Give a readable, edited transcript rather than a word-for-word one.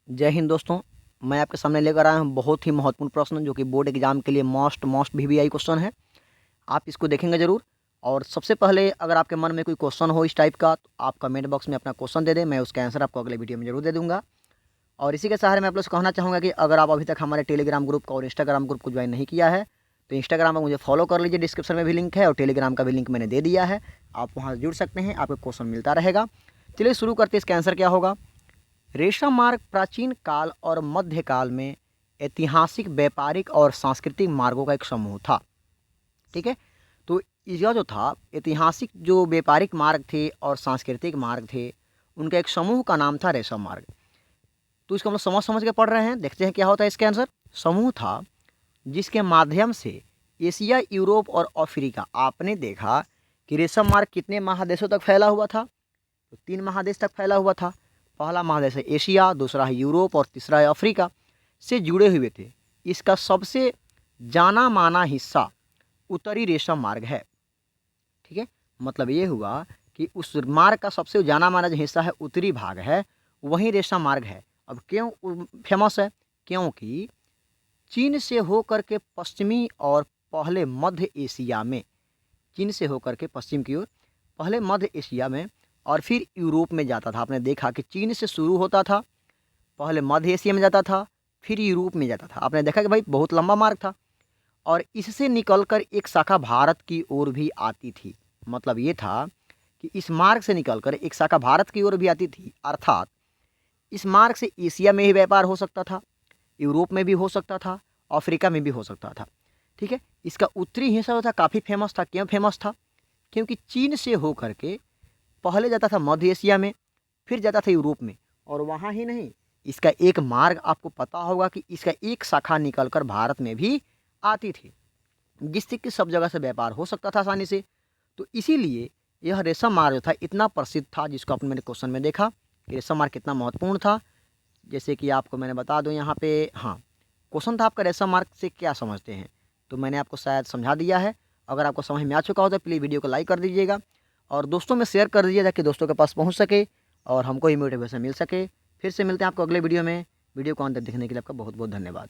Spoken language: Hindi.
जय हिंद दोस्तों। मैं आपके सामने लेकर आया हूँ बहुत ही महत्वपूर्ण प्रश्न जो कि बोर्ड एग्जाम के लिए मोस्ट वीवीआई क्वेश्चन है। आप इसको देखेंगे ज़रूर। और सबसे पहले अगर आपके मन में कोई क्वेश्चन हो इस टाइप का तो आप कमेंट बॉक्स में अपना क्वेश्चन दे दें, मैं उसका आंसर आपको अगले वीडियो में जरूर दे दूंगा। और इसी के सहारे मैं आप लोग से कहना चाहूँगा कि अगर आप अभी तक हमारे टेलीग्राम ग्रुप का और इंस्टाग्राम ग्रुप को ज्वाइन नहीं किया है तो इंस्टाग्राम में मुझे फॉलो कर लीजिए, डिस्क्रिप्शन में भी लिंक है और टेलीग्राम का भी लिंक मैंने दे दिया है, आप वहाँ जुड़ सकते हैं, आपको क्वेश्चन मिलता रहेगा। चलिए शुरू करते हैं। इसका आंसर क्या होगा? रेशम मार्ग प्राचीन काल और मध्यकाल में ऐतिहासिक, व्यापारिक और सांस्कृतिक मार्गों का एक समूह था। ठीक है, तो यह जो था ऐतिहासिक, जो व्यापारिक मार्ग थे और सांस्कृतिक मार्ग थे, उनका एक समूह का नाम था रेशम मार्ग। तो इसको हम लोग समझ समझ के पढ़ रहे हैं, देखते हैं क्या होता है इसके आंसर। समूह था जिसके माध्यम से एशिया, यूरोप और अफ्रीका, आपने देखा कि रेशम मार्ग कितने महादेशों तक फैला हुआ था? तो 3 महादेश तक फैला हुआ था। पहला महादेश है एशिया, दूसरा है यूरोप और तीसरा है अफ्रीका, से जुड़े हुए थे। इसका सबसे जाना माना हिस्सा उत्तरी रेशम मार्ग है। ठीक है, मतलब ये हुआ कि उस मार्ग का सबसे जाना माना जो हिस्सा है, उत्तरी भाग है, वही रेशम मार्ग है। अब क्यों फेमस है? क्योंकि चीन से होकर के पश्चिमी और पहले मध्य एशिया में, चीन से होकर के पश्चिम की ओर पहले मध्य एशिया में और फिर यूरोप में जाता था। आपने देखा कि चीन से शुरू होता था, पहले मध्य एशिया में जाता था, फिर यूरोप में जाता था। आपने देखा कि भाई बहुत लंबा मार्ग था और इससे निकलकर एक शाखा भारत की ओर भी आती थी। मतलब ये था कि इस मार्ग से निकलकर एक शाखा भारत की ओर भी आती थी, अर्थात इस मार्ग से एशिया में ही व्यापार हो सकता था, यूरोप में भी हो सकता था, अफ्रीका में भी हो सकता था। ठीक है, इसका उत्तरी हिस्सा जो था काफ़ी फेमस था। क्यों फेमस था? क्योंकि चीन से होकर के पहले जाता था मध्य एशिया में, फिर जाता था यूरोप में, और वहाँ ही नहीं, इसका एक मार्ग आपको पता होगा कि इसका एक शाखा निकलकर भारत में भी आती थी, जिससे कि सब जगह से व्यापार हो सकता था आसानी से। तो इसीलिए यह रेशम मार्ग जो था इतना प्रसिद्ध था, जिसको आपने मेरे क्वेश्चन में देखा कि रेशम मार्ग कितना महत्वपूर्ण था। जैसे कि आपको मैंने बता दूं यहाँ पे, हाँ, क्वेश्चन था आपका रेशम मार्ग से क्या समझते हैं, तो मैंने आपको शायद समझा दिया है। अगर आपको समझ में आ चुका हो तो प्लीज़ वीडियो को लाइक कर दीजिएगा और दोस्तों में शेयर कर दीजिए ताकि दोस्तों के पास पहुँच सके और हमको ही मोटिवेशन मिल सके। फिर से मिलते हैं आपको अगले वीडियो में। वीडियो को अंत तक देखने के लिए आपका बहुत बहुत धन्यवाद।